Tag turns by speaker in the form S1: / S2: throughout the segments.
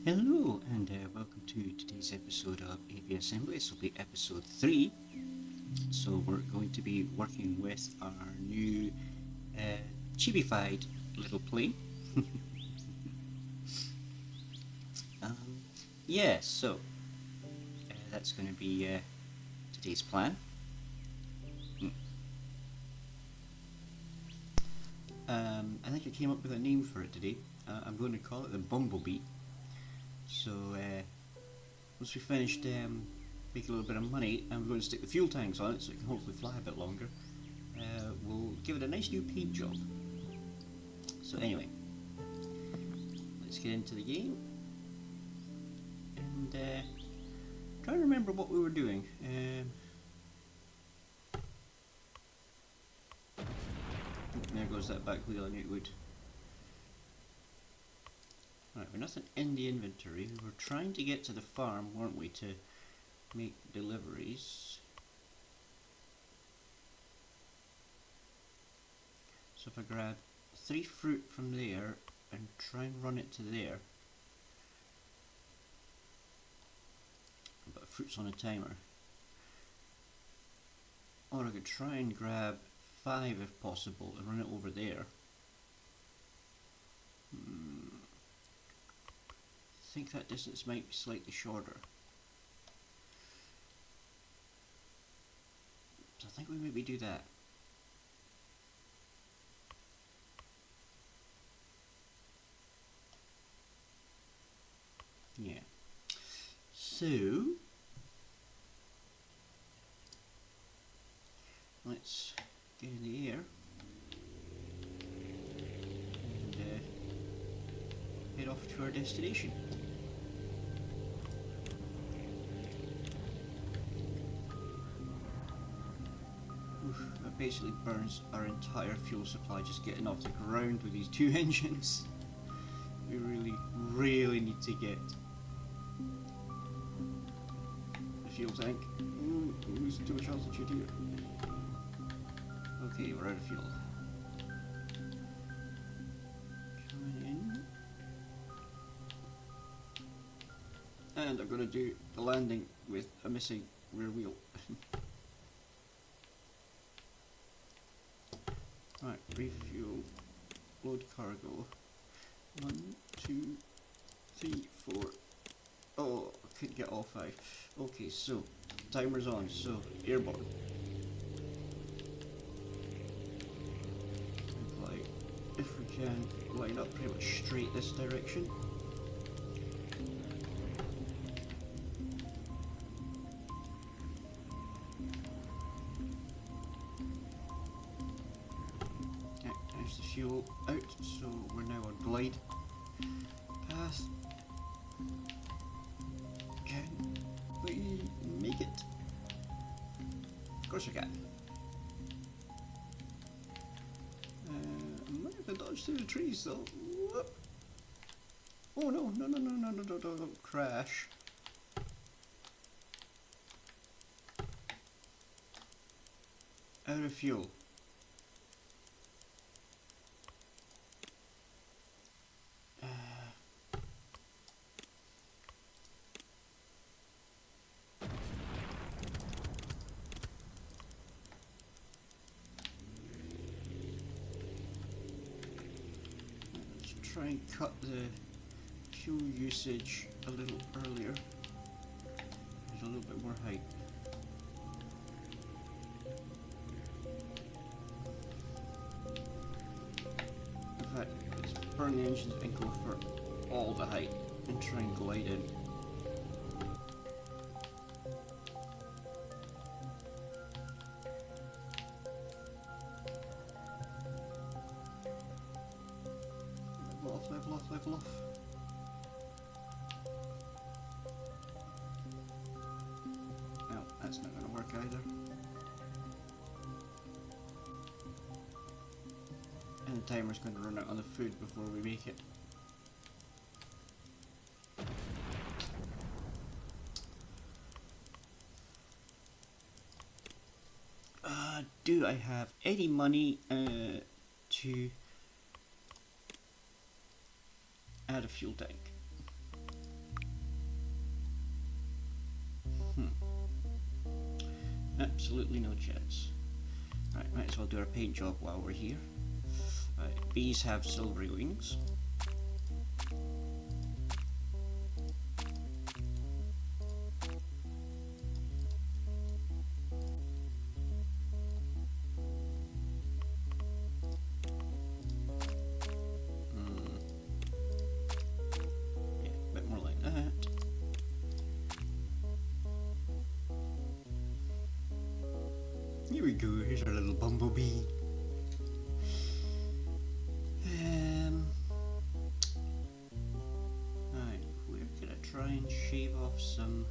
S1: Hello and welcome to today's episode of Aviassembly. This will be episode 3. So we're going to be working with our new chibified little plane. um, so that's going to be today's plan. I think I came up with a name for it today. I'm going to call it the Bumblebee. So once we finished make a little bit of money, and we're going to stick the fuel tanks on it so it can hopefully fly a bit longer. We'll give it a nice new paint job. So anyway, let's get into the game and try to remember what we were doing. There goes that back wheel. I knew it would. Right, we're nothing in the inventory. We were trying to get to the farm, weren't we, to make deliveries. So if I grab 3 fruit from there and try and run it to there. But fruit's on a timer. Or I could try and grab 5 if possible and run it over there. I think that distance might be slightly shorter. So I think we maybe do that. Yeah. So let's get in the air and head off to our destination. That basically burns our entire fuel supply just getting off the ground with these 2 engines. We really need to get the fuel tank. We're losing too much altitude here. Okay, we're out of fuel. Coming in. And I'm going to do the landing with a missing rear wheel. Right, refuel, load cargo. 1, 2, 3, 4. Oh, I couldn't get all 5. Okay, so timer's on. So airborne. Fly, if we can, line up pretty much straight this direction. There's the fuel out, so we're now on glide path. Can we make it? Of course we can. I'm not going to dodge through the trees though. Whoop. Oh no, don't crash. Out of fuel. Try and cut the fuel usage a little earlier. There's a little bit more height. In fact, let's burn the engines and go for all the height and try and glide in. Level off. No, that's not going to work either. And the timer's going to run out on the food before we make it. Do I have any money to add a fuel tank? Absolutely no chance. Right, might as well do our paint job while we're here. Right, bees have silvery wings. Yeah, a bit more like that. Here we go, here's our little bumblebee. Right, where could I try and shave off some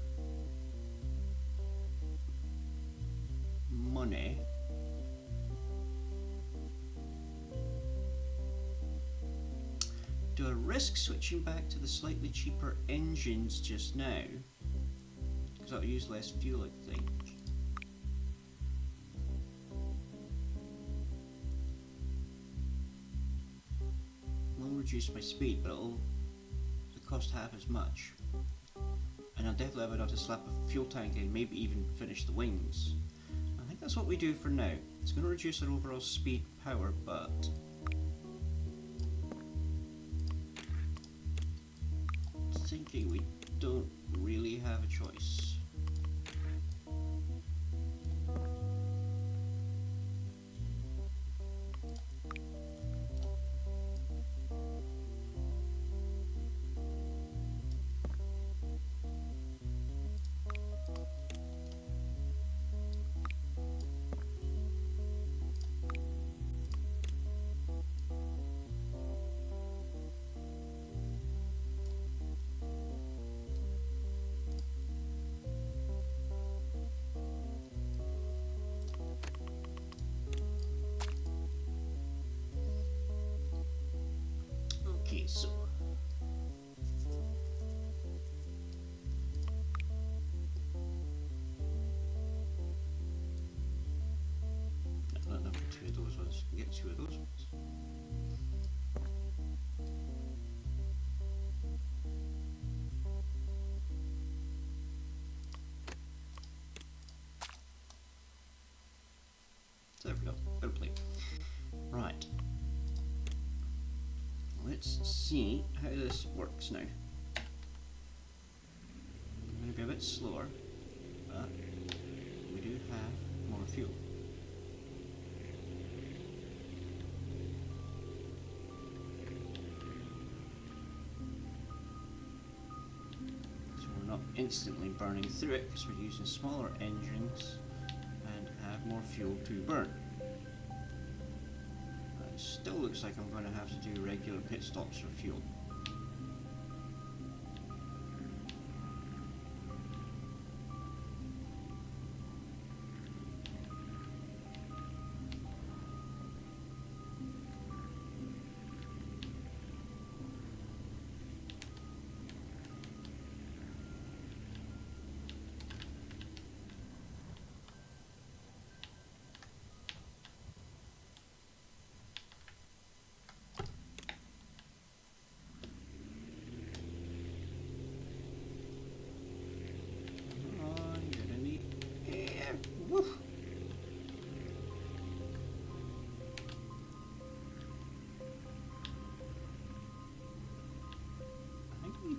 S1: money? Do I risk switching back to the slightly cheaper engines just now? Because that'll use less fuel, I think. Will reduce my speed, but it'll cost half as much. And I'll definitely have enough to slap a fuel tank in, maybe even finish the wings. I think that's what we do for now. It's going to reduce our overall speed power, but thinking we don't really have a choice. Okay, so not enough for two of those ones. Get two of those ones. There we go. Better play. Right. Let's see how this works now. I'm going to be a bit slower, but we do have more fuel. So we're not instantly burning through it because we're using smaller engines and have more fuel to burn. Still looks like I'm going to have to do regular pit stops for fuel.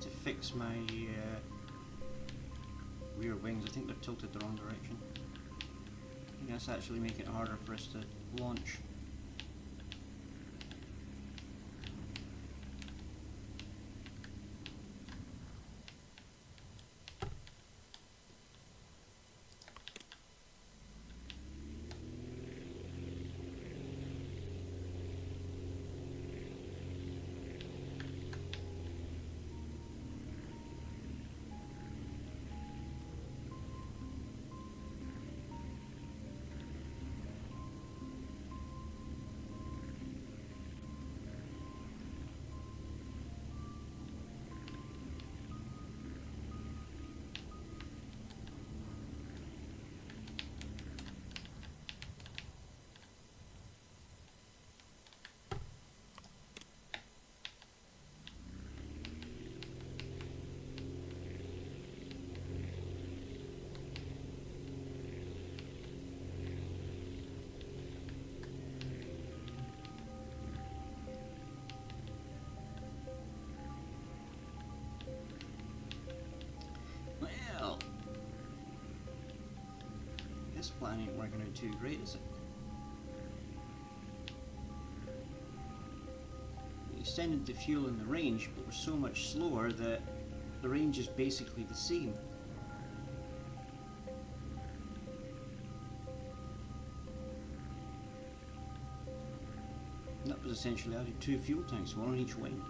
S1: To fix my rear wings. I think they're tilted the wrong direction. I think that's actually making it harder for us to launch. this plan ain't working out too great, is it? We extended the fuel in the range, but we're so much slower that the range is basically the same. And that was essentially added 2 fuel tanks, one on each wing.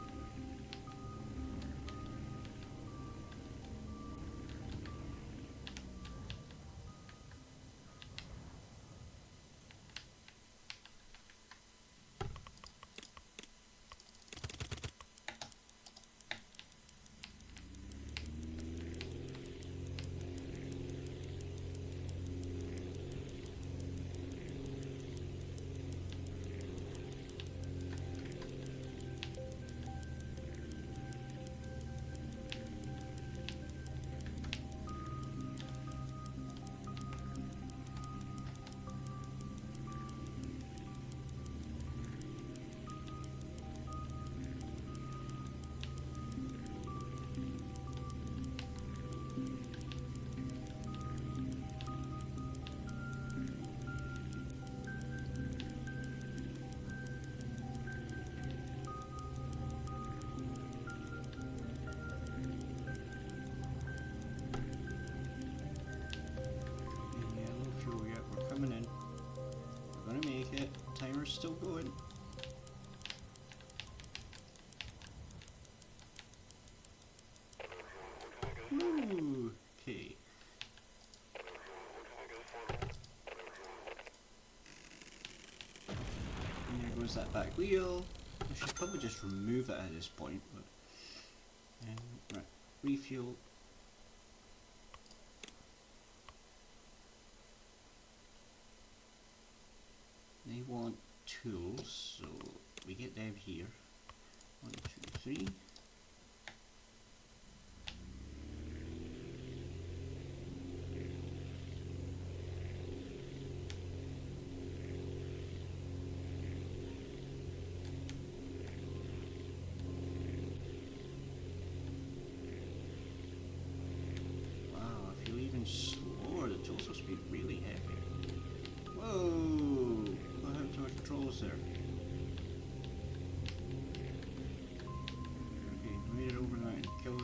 S1: Timer's still going. Ooh, okay. And there goes that back wheel. I should probably just remove it at this point, but right, refuel. They want tools, so we get down here. 1, 2, 3. Wow, I feel even slower. The tools must be really heavy. Whoa! I have too much controls there. Okay, made it over now and kill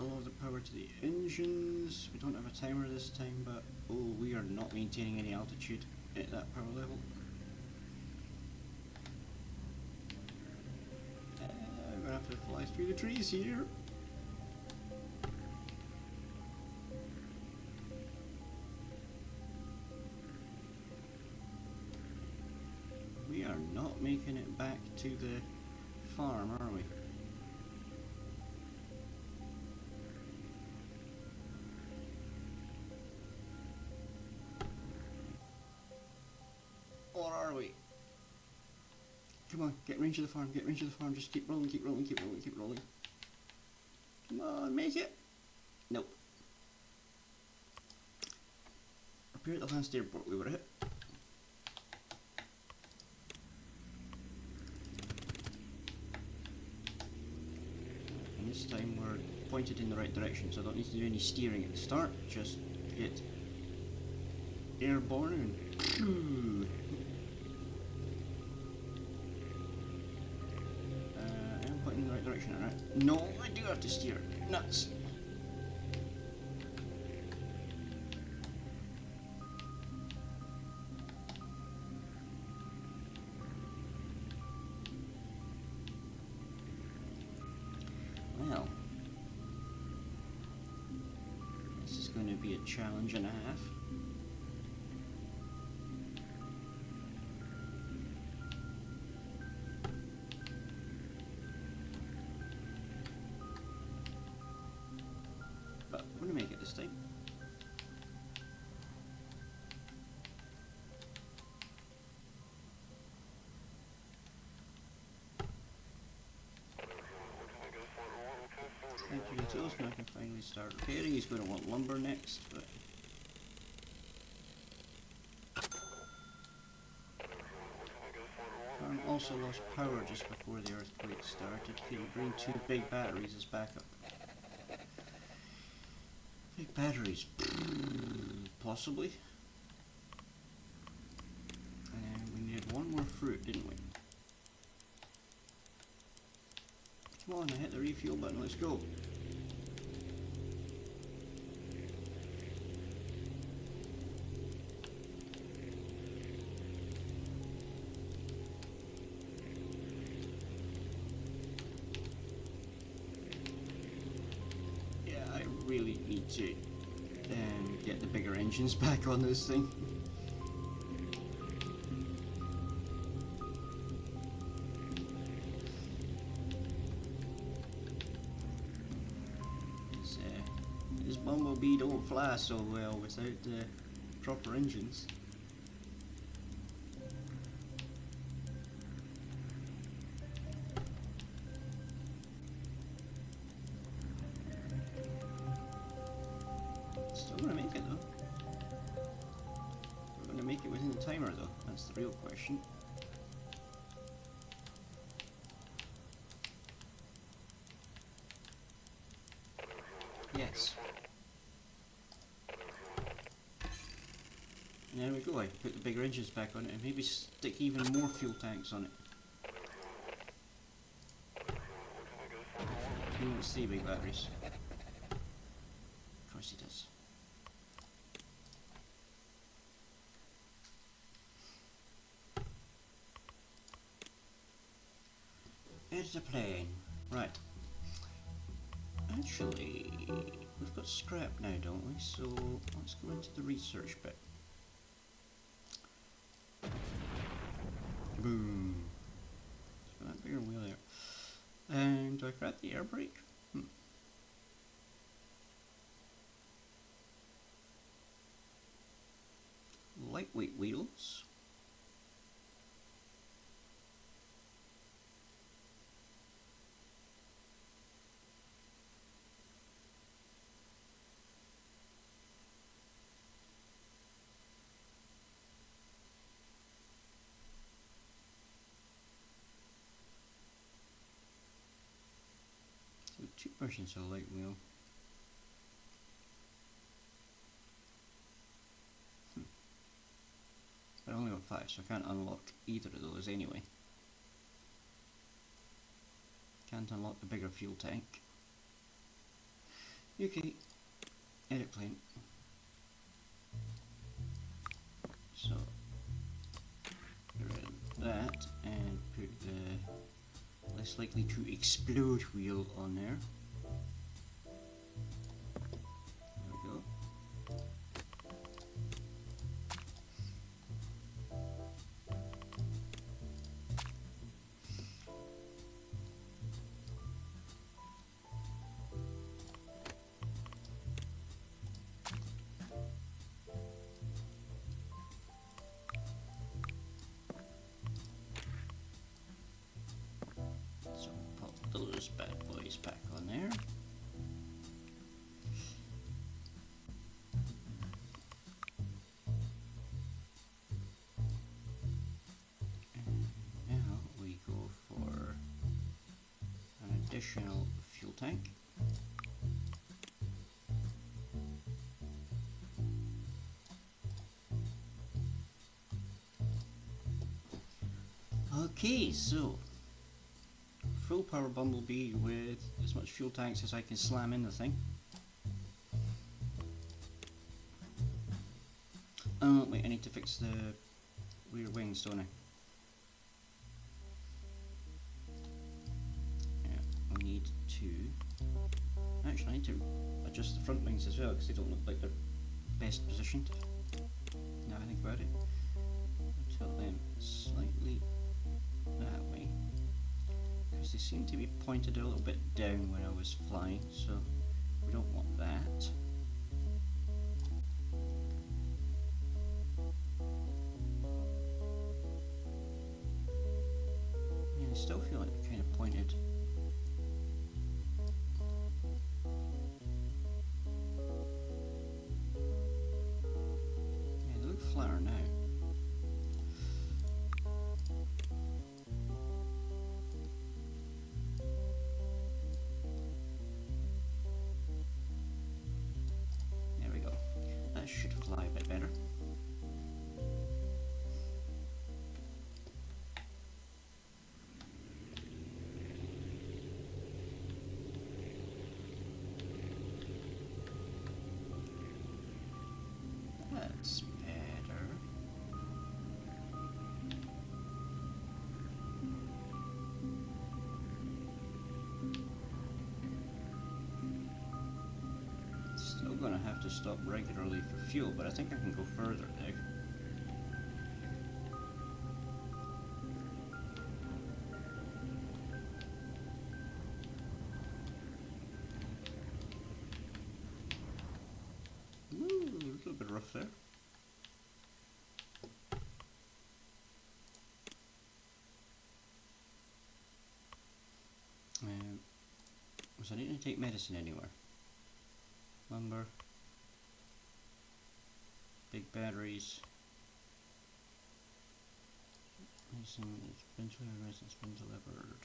S1: all of the power to the engines. We don't have a timer this time, but oh, we are not maintaining any altitude at that power level. I'm gonna have to fly through the trees here. We are not making it back to the farm, are we? Or are we? Come on, get range of the farm, get range of the farm, just keep rolling, keep rolling, keep rolling, keep rolling. Come on, make it! Nope. Up here at the last airport we were at. And this time we're pointed in the right direction, so I don't need to do any steering at the start, just get airborne and I'm pointing in the right direction, alright? No, I do have to steer. Nuts. Well, this is going to be a challenge and a half. But I'm going to make it this time. Thank you, tools. Now I can finally start repairing. He's going to want lumber next, but farm also lost power just before the earthquake started. He'll bring 2 big batteries as backup. Big batteries. Possibly. And we needed one more fruit, didn't we? Come on, I hit the refuel button, let's go. Yeah, I really need to get the bigger engines back on this thing. This Bumblebee don't fly so well without the proper engines. Still gonna make it though. We're gonna make it within the timer though, that's the real question. Yes. And there we go, I put the bigger engines back on it and maybe stick even more fuel tanks on it. He wants 3 big batteries. Of course he does. It's a plane. Right. Actually, we've got scrap now, don't we? So let's go into the research bit. Boom. So that bigger wheel there. And do I grab the air brake? Lightweight wheels. So 2 versions of light wheel. But I only got 5, so I can't unlock either of those anyway. Can't unlock the bigger fuel tank. Okay, edit plane. So, get rid of that and put the less likely to explode wheel on there. There we go. So pop those bad boys back on there. And now we go for an additional fuel tank. Okay, so full power Bumblebee with as much fuel tanks as I can slam in the thing. Oh wait, I need to fix the rear wings, don't I? Yeah, I need to... Actually, I need to adjust the front wings as well because they don't look like they're best positioned. Now I think about it. I'll tilt them slightly that way. Because they seem to be pointed a little bit down when I was flying, so we don't want that. Yeah, I still feel like they're kind of pointed. Yeah, they look flatter now. Should fly am going to have to stop regularly for fuel, but I think I can go further now. Ooh, a little bit rough there. So I need to take medicine anywhere. Lumber. Big batteries. Medicine has been delivered.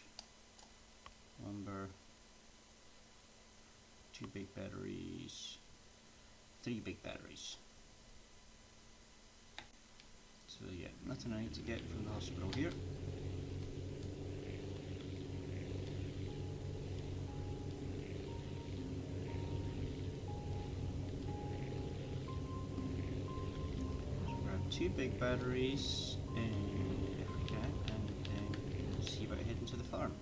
S1: Lumber. 2 big batteries. 3 big batteries. So yeah, nothing I need to get from the hospital here. Grab 2 big batteries if we can, and then see about heading to the farm.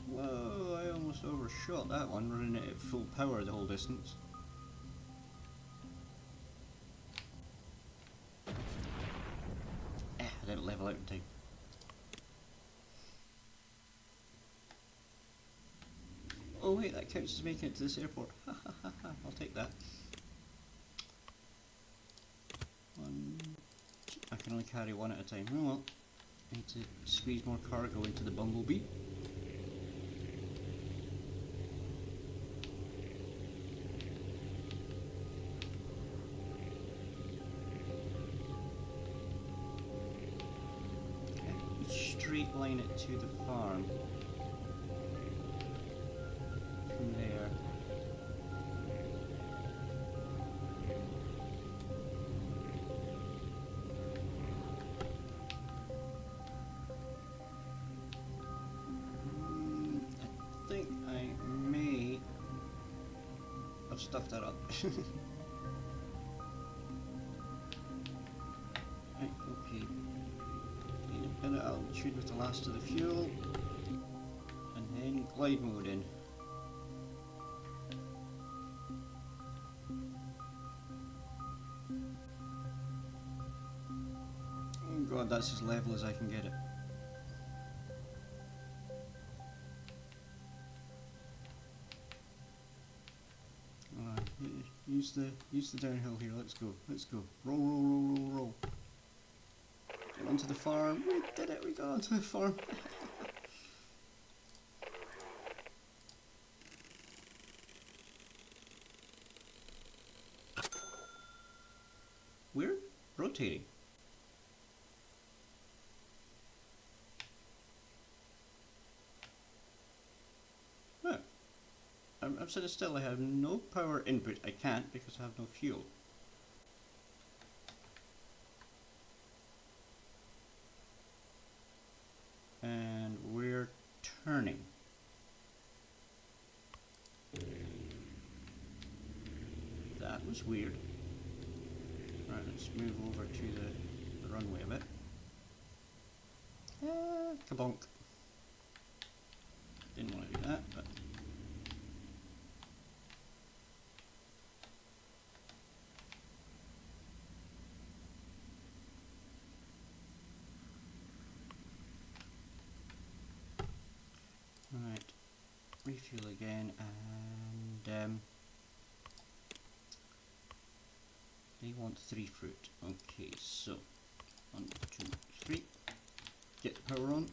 S1: Whoa, I almost overshot that one, running it at full power the whole distance. I didn't level out in time. Oh wait, that counts as making it to this airport. Ha ha ha ha, I'll take that. I can only carry 1 at a time. Oh well. I need to squeeze more cargo into the Bumblebee. Okay, straight line it to the farm. From there. I think I may have stuffed that up. Right, okay. Need a bit of altitude with the last of the fuel. And then glide mode in. Oh god, that's as level as I can get it. Use the downhill here. Let's go. Let's go. Roll, roll, roll, roll, roll. Get onto the farm. We did it. We got onto the farm. We're rotating. No. I'm sitting still. I have no power input. I can't because I have no fuel. And we're turning. That was weird. Right, let's move over to the runway a bit. Kabonk. Didn't want to do that, but... Right, refuel again, and they want 3 fruit. Okay, so 1, 2, 3. Get the power on.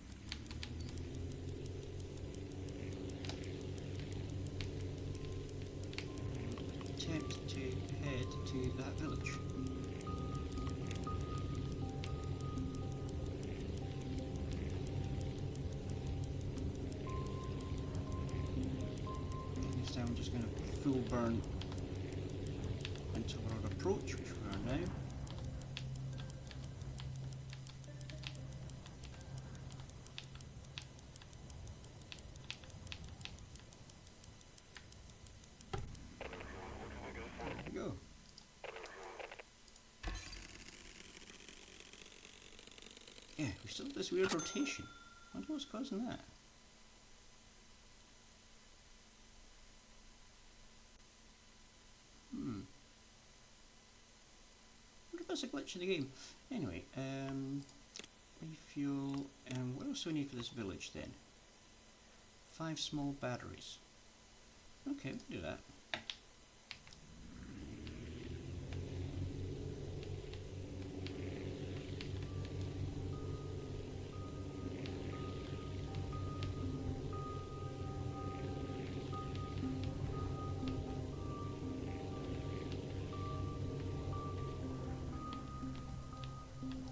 S1: Attempt to head to that village. I'm just going to full burn into our approach, which we are now. There we go. Yeah, we still have this weird rotation. I wonder what's causing that. it's a glitch in the game. Anyway, refuel, and what else do we need for this village then? 5 small batteries. Okay, we'll do that.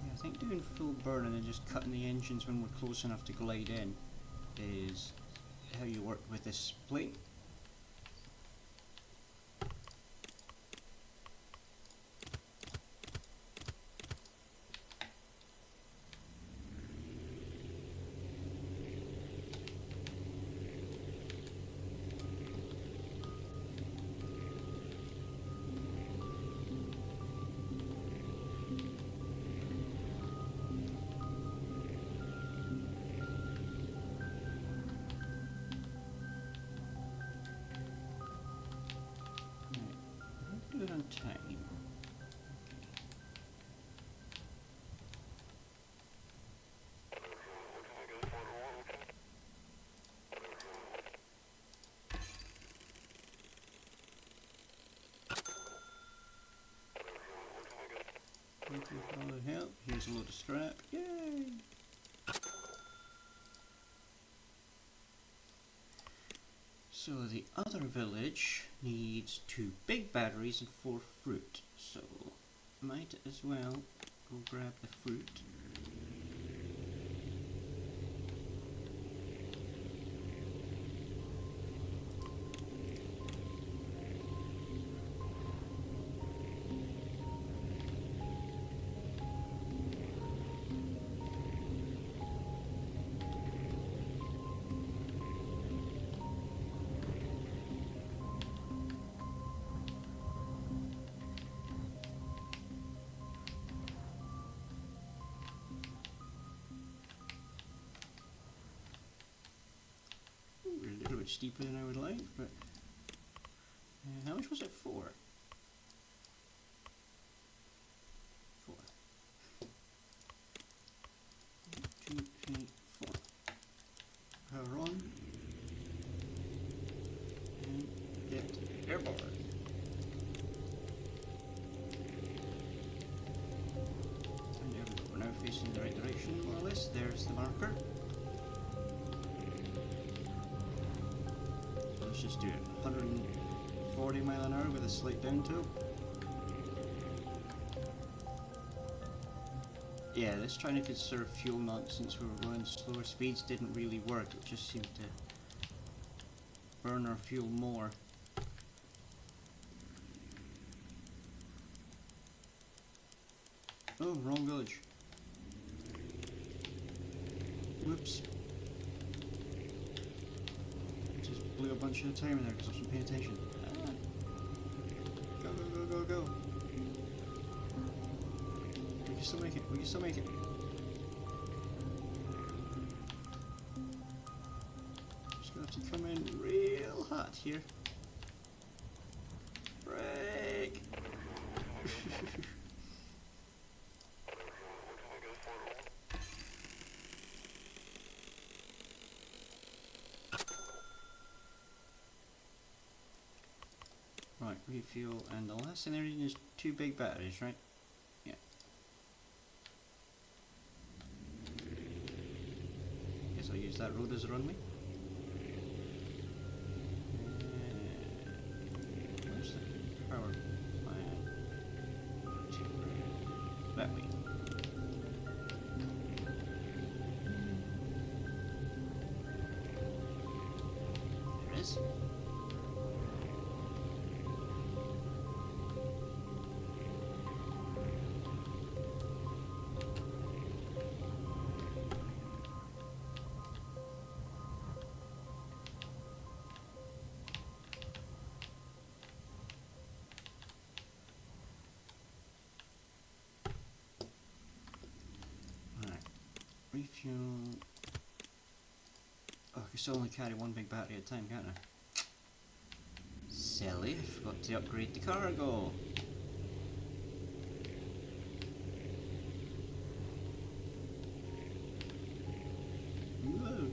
S1: I think doing full burn and then just cutting the engines when we're close enough to glide in is how you work with this plate. Do it on time. Thank you for all the help. Here's a load of scrap. Yay! So the other village needs 2 big batteries and 4 fruit. So might as well go grab the fruit. A little bit steeper than I would like, but how much was it for? 4. 1, 2, 3, 4. Power on. And get airborne. And there we go. We're now facing the right direction, more or less. There's the marker. Let's just do it. 140 mile an hour with a slight down tilt. Yeah, this trying to conserve fuel nonsense we were going slower speeds didn't really work. It just seemed to burn our fuel more. Oh, wrong village. Whoops. Blew a bunch of time in there because I wasn't paying attention. Ah. Go, go, go, go, go. We can still make it. We can still make it. Just gonna have to come in real hot here. Break! Right, refuel, and the last thing there is 2 big batteries, right? Yeah. Guess I'll use that road as a runway. Where's the power plant? That way. There it is. Refuel. Oh, I can still only carry 1 big battery at a time, can't I? Silly, I forgot to upgrade the cargo. Whoa.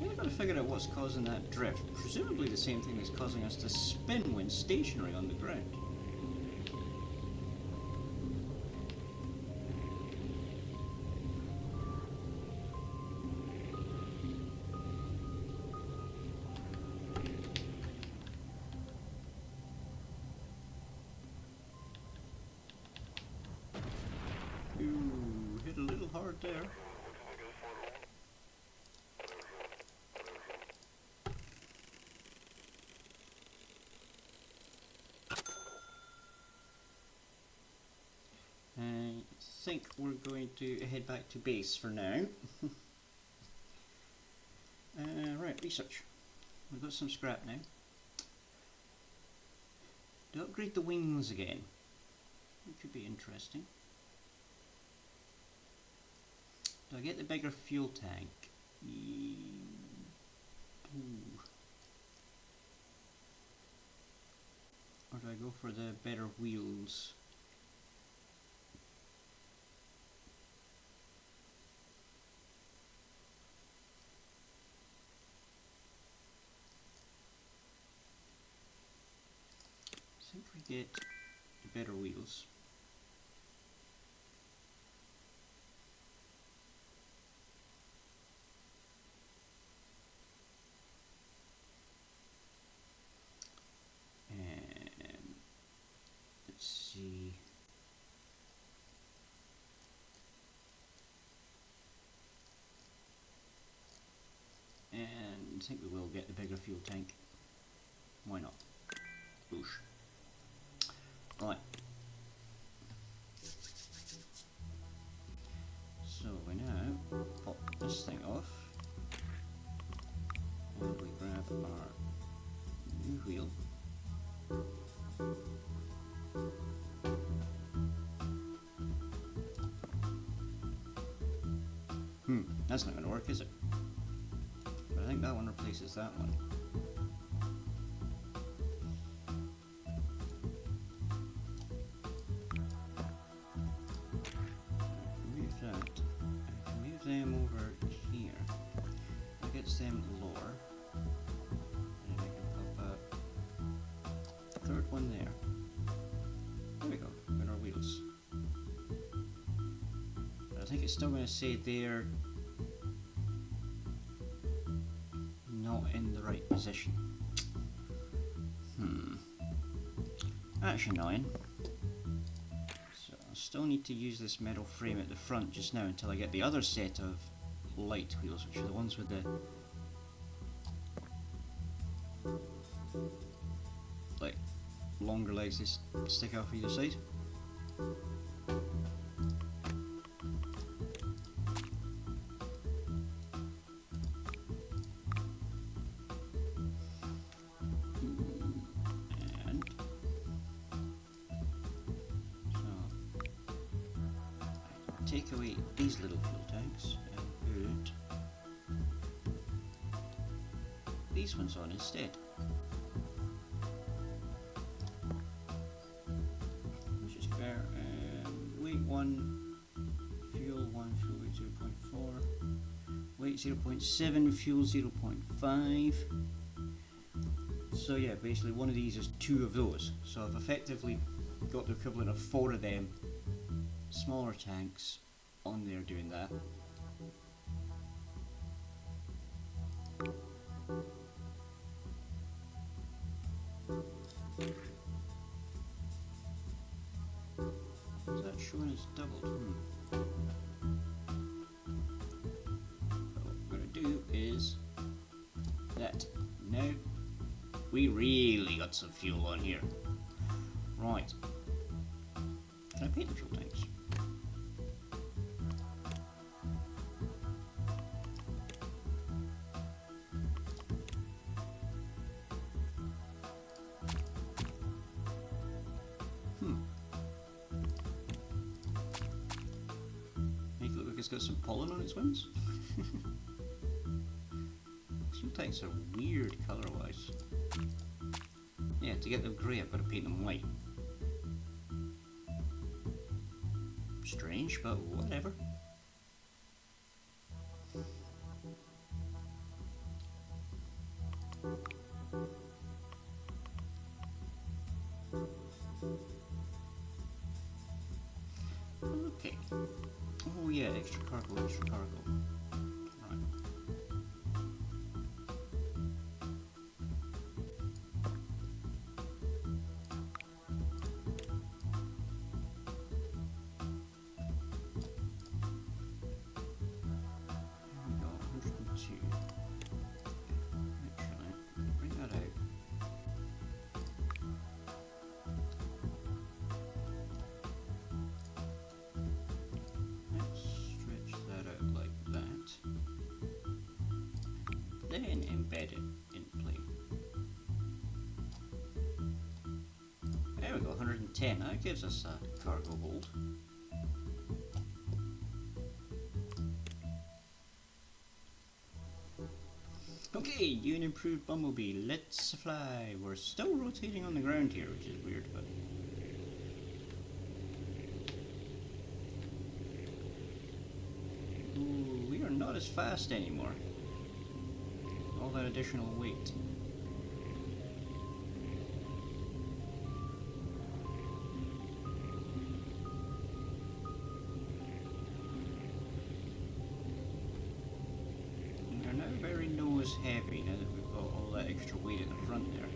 S1: I've got to figure out what's causing that drift. Presumably the same thing that's causing us to spin when stationary on the ground. Ooh, hit a little hard there. I think we're going to head back to base for now. Right, research. We've got some scrap now. To upgrade the wings again. It could be interesting. Do I get the bigger fuel tank? Ooh. Or do I go for the better wheels? I think we get the better wheels. Let's see. And I think we will get the bigger fuel tank. Why not? Boosh. Right. So we now pop this thing off. And we grab our new wheel. That's not going to work, is it? But I think that one replaces that one. Move that. I can move them over here. That gets them lower. And I can pop a third one there. There we go. Got our wheels. But I think it's still going to say they're not in the right position. That's annoying. So I still need to use this metal frame at the front just now until I get the other set of light wheels, which are the ones with the like longer legs that stick off either side. Take away these little fuel tanks and put these ones on instead. Which is fair. Weight 1, fuel 1, fuel weight 0.4, weight 0.7, fuel 0.5. So yeah, basically one of these is 2 of those. So I've effectively got the equivalent of 4 of them smaller tanks on there doing that. Is that showing as doubled? But what we're going to do is that. Now we really got some fuel on here. Right. Can I paint the fuel tanks? Make it look like it's got some pollen on its wings. Fuel tanks are weird colour-wise. Yeah, to get them grey I've got to paint them white. Strange, but whatever. Okay. Oh yeah, extra cargo, extra cargo. Right. Here we go, 102. Actually, bring that out. Let's stretch that out like that. Then embed it in plane. There we go, 110. That gives us a cargo hold. Okay, you an improved Bumblebee. Let's fly. We're still rotating on the ground here, which is weird, but... Ooh, we are not as fast anymore. All that additional weight. Very nose heavy now that we've got all that extra weight at the front there.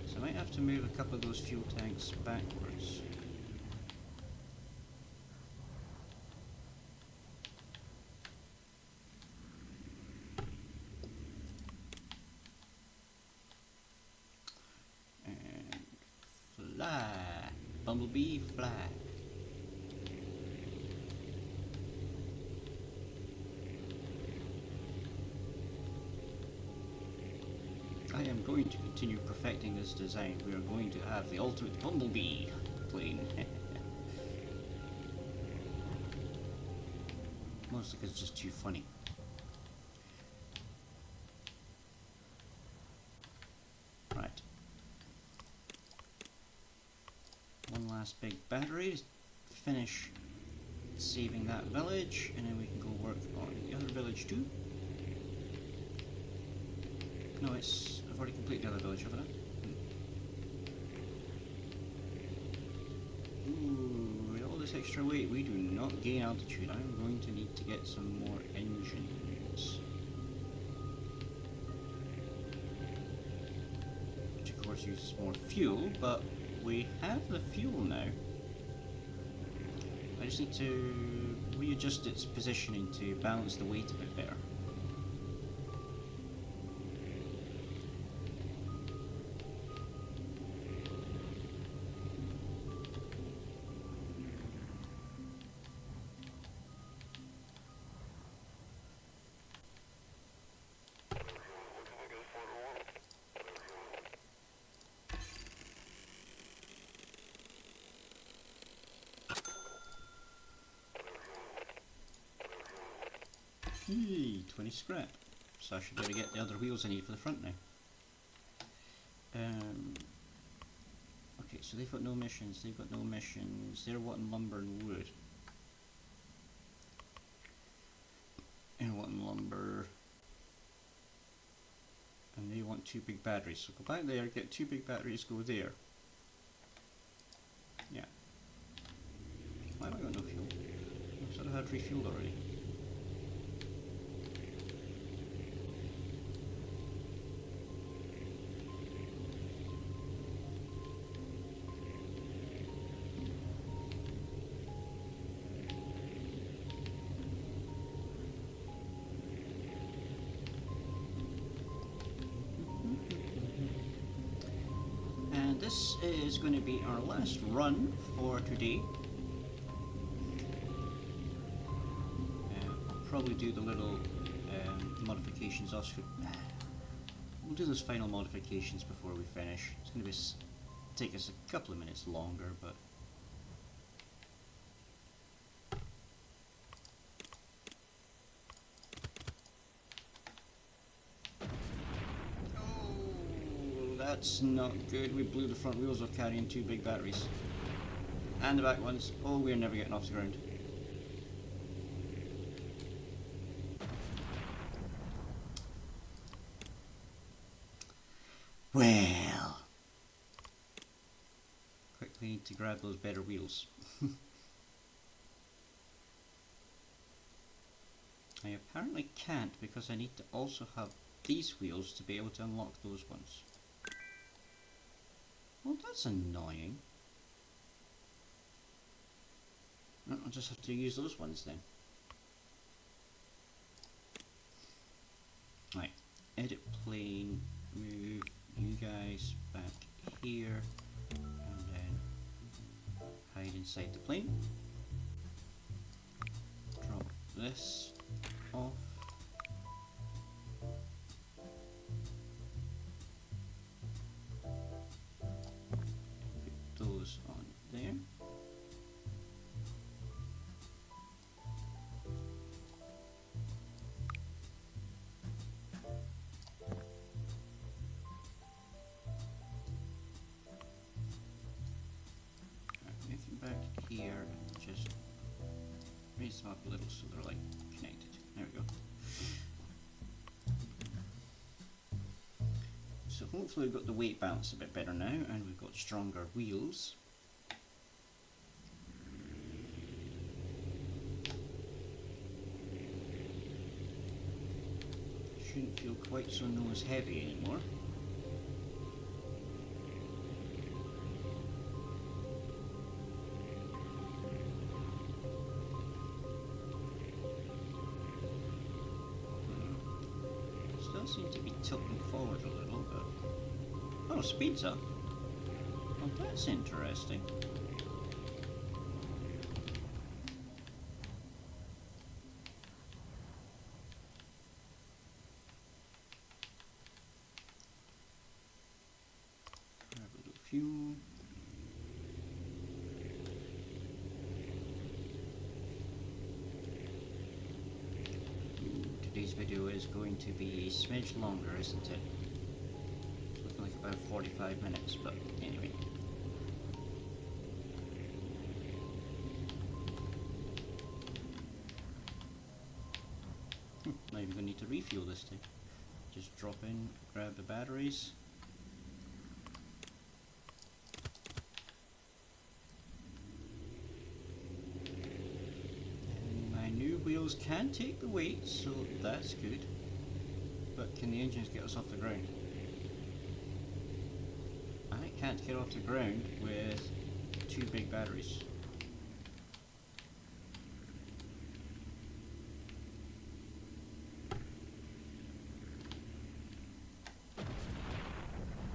S1: So I might have to move a couple of those fuel tanks backwards. And fly! Bumblebee, fly! I am going to continue perfecting this design. We are going to have the ultimate Bumblebee plane. Mostly because it's just too funny. Right. One last big battery to finish saving that village, and then we can go work on the other village too. No, I've already completed the other village, haven't I? Ooh, with all this extra weight, we do not gain altitude. I'm going to need to get some more engines. Which of course uses more fuel, but we have the fuel now. I just need to readjust its positioning to balance the weight a bit better. Hey, 20 scrap. So I should be able to get the other wheels I need for the front now. Okay, so they've got no missions, they're wanting lumber and wood. And wanting lumber. And they want 2 big batteries, so go back there, get 2 big batteries, go there. Yeah. Why have I got no fuel? I thought I had refueled already. This is going to be our last run for today. I'll probably do the little modifications off screen. We'll do those final modifications before we finish. It's going to take us a couple of minutes longer, but that's not good. We blew the front wheels off carrying 2 big batteries. And the back ones. Oh, we're never getting off the ground. Well, quickly need to grab those better wheels. I apparently can't because I need to also have these wheels to be able to unlock those ones. Well, that's annoying. I'll just have to use those ones then. Right, edit plane, move you guys back here, and then hide inside the plane. Drop this off. Put those on there. Back here and just raise them up a little so they're like connected. There we go. So hopefully we've got the weight balance a bit better now and we've got stronger wheels. Shouldn't feel quite so nose heavy anymore. Seem to be tilting forward a little, but oh, speed's up. Oh, that's interesting. Grab a little fuel. Today's video is going to be a smidge longer, isn't it? It's looking like about 45 minutes, but anyway. Not even going to need to refuel this time. Just drop in, grab the batteries. Wheels can take the weight, so that's good. But can the engines get us off the ground? I can't get off the ground with two big batteries.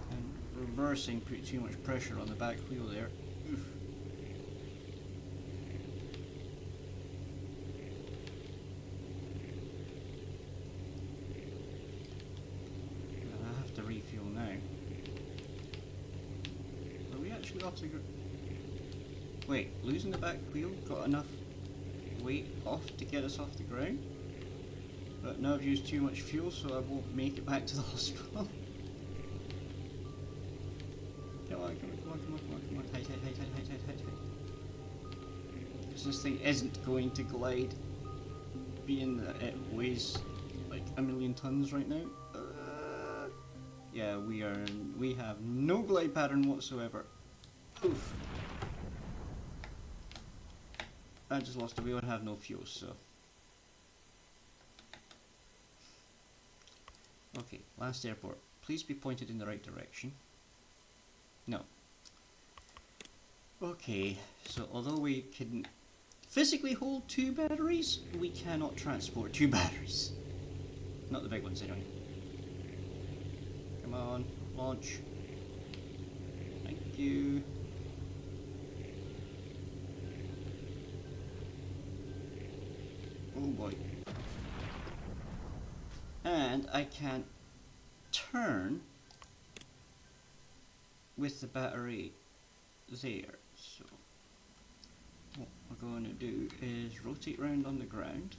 S1: And reversing put too much pressure on the back wheel there. Oof. Refuel now. Are we actually off the ground? Wait, losing the back wheel got enough weight off to get us off the ground? But now I've used too much fuel, so I won't make it back to the hospital. Come on, come on, come on, come on, come on, come on. Height. Because this thing isn't going to glide, being that it weighs like 1,000,000 tons right now. Yeah, we have no glide pattern whatsoever. Oof. I just lost the wheel and have no fuel, so. Okay, last airport. Please be pointed in the right direction. No. Okay, so although we can physically hold two batteries, we cannot transport two batteries. Not the big ones anyway. Come on, launch. Thank you. Oh boy. And I can't turn with the battery there. So what we're going to do is rotate round on the ground.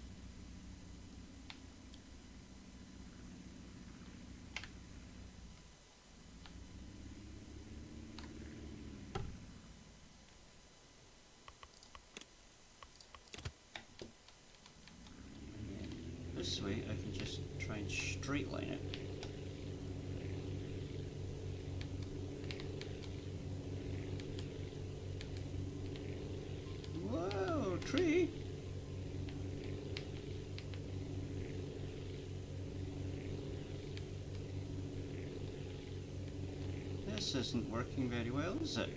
S1: This way I can just try and straight line it. tree. This isn't working very well, is it?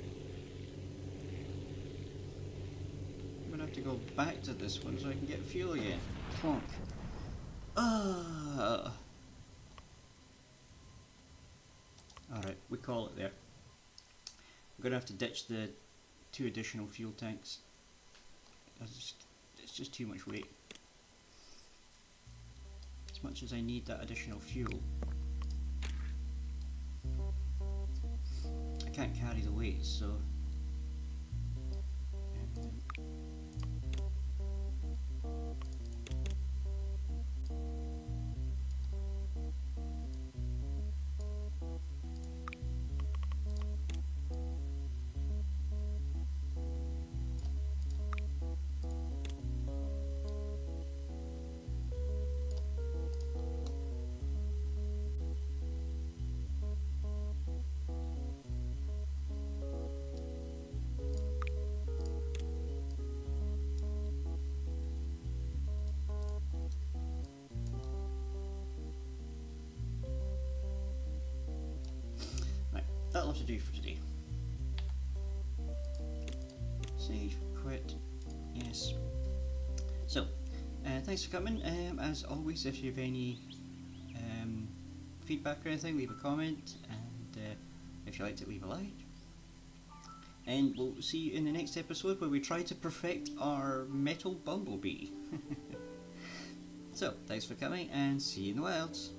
S1: I'm gonna have to go back to this one so I can get fuel again. Clonk. Alright, we call it there. I'm gonna have to ditch the 2 additional fuel tanks. It's just too much weight. As much as I need that additional fuel, I can't carry the weight, so that'll have to do for today. Save, quit, yes. So, thanks for coming. As always, if you have any feedback or anything, leave a comment, and if you liked it, leave a like. And we'll see you in the next episode where we try to perfect our metal bumblebee. So, thanks for coming, and see you in the wilds.